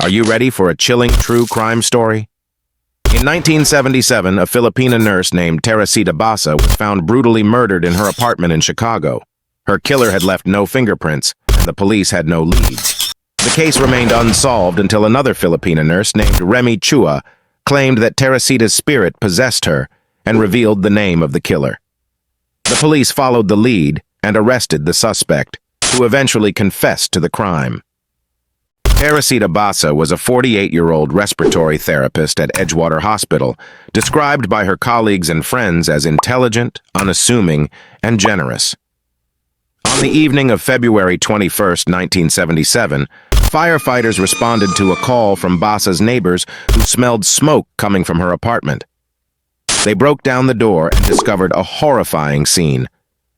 Are you ready for a chilling true crime story? In 1977, a Filipina nurse named Teresita Basa was found brutally murdered in her apartment in Chicago. Her killer had left no fingerprints, and the police had no leads. The case remained unsolved until another Filipina nurse named Chua claimed that Teresita's spirit possessed her and revealed the name of the killer. The police followed the lead and arrested the suspect, who eventually confessed to the crime. Teresita Basa was a 48-year-old respiratory therapist at Edgewater Hospital, described by her colleagues and friends as intelligent, unassuming, and generous. On the evening of February 21, 1977, firefighters responded to a call from Basa's neighbors who smelled smoke coming from her apartment. They broke down the door and discovered a horrifying scene.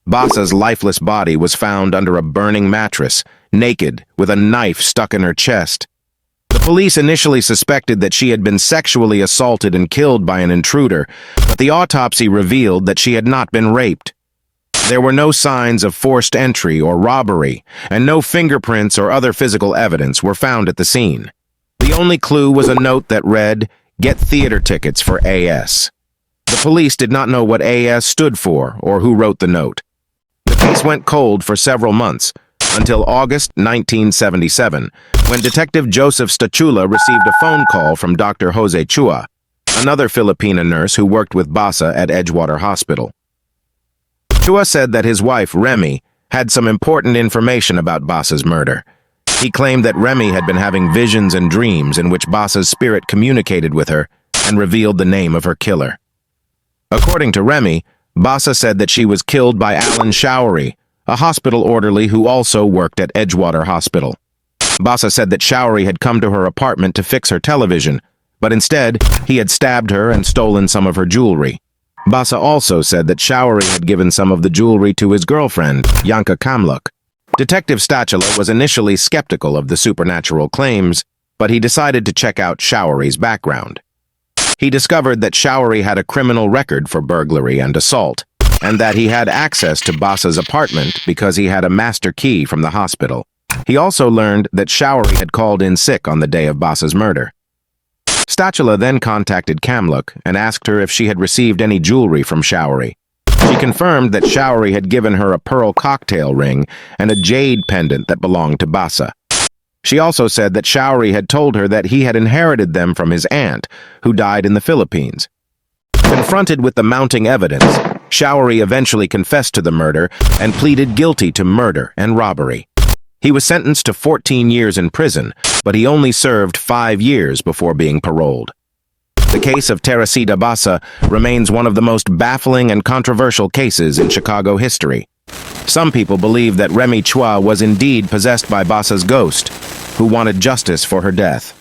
Basa's lifeless body was found under a burning mattress, naked, with a knife stuck in her chest. The police initially suspected that she had been sexually assaulted and killed by an intruder, but the autopsy revealed that she had not been raped. There were no signs of forced entry or robbery, and no fingerprints or other physical evidence were found at the scene. The only clue was a note that read, "Get theater tickets for AS." The police did not know what AS stood for or who wrote the note. The case went cold for several months, until August 1977, when Detective Joseph Stachula received a phone call from Dr. Jose Chua, another Filipina nurse who worked with Basa at Edgewater Hospital. Chua said that his wife, Remi, had some important information about Basa's murder. He claimed that Remi had been having visions and dreams in which Basa's spirit communicated with her and revealed the name of her killer. According to Remi, Basa said that she was killed by Allan Showery, a hospital orderly who also worked at Edgewater Hospital. Basa said that Showery had come to her apartment to fix her television, but instead, he had stabbed her and stolen some of her jewelry. Basa also said that Showery had given some of the jewelry to his girlfriend, Yanka Kamluk. Detective Stachula was initially skeptical of the supernatural claims, but he decided to check out Showery's background. He discovered that Showery had a criminal record for burglary and assault, and that he had access to Basa's apartment because he had a master key from the hospital. He also learned that Showery had called in sick on the day of Basa's murder. Stachula then contacted Kamluk and asked her if she had received any jewelry from Showery. She confirmed that Showery had given her a pearl cocktail ring and a jade pendant that belonged to Basa. She also said that Showery had told her that he had inherited them from his aunt, who died in the Philippines. Confronted with the mounting evidence, Showery eventually confessed to the murder and pleaded guilty to murder and robbery. He was sentenced to 14 years in prison, but he only served 5 years before being paroled. The case of Teresita Basa remains one of the most baffling and controversial cases in Chicago history. Some people believe that Chua was indeed possessed by Basa's ghost, who wanted justice for her death.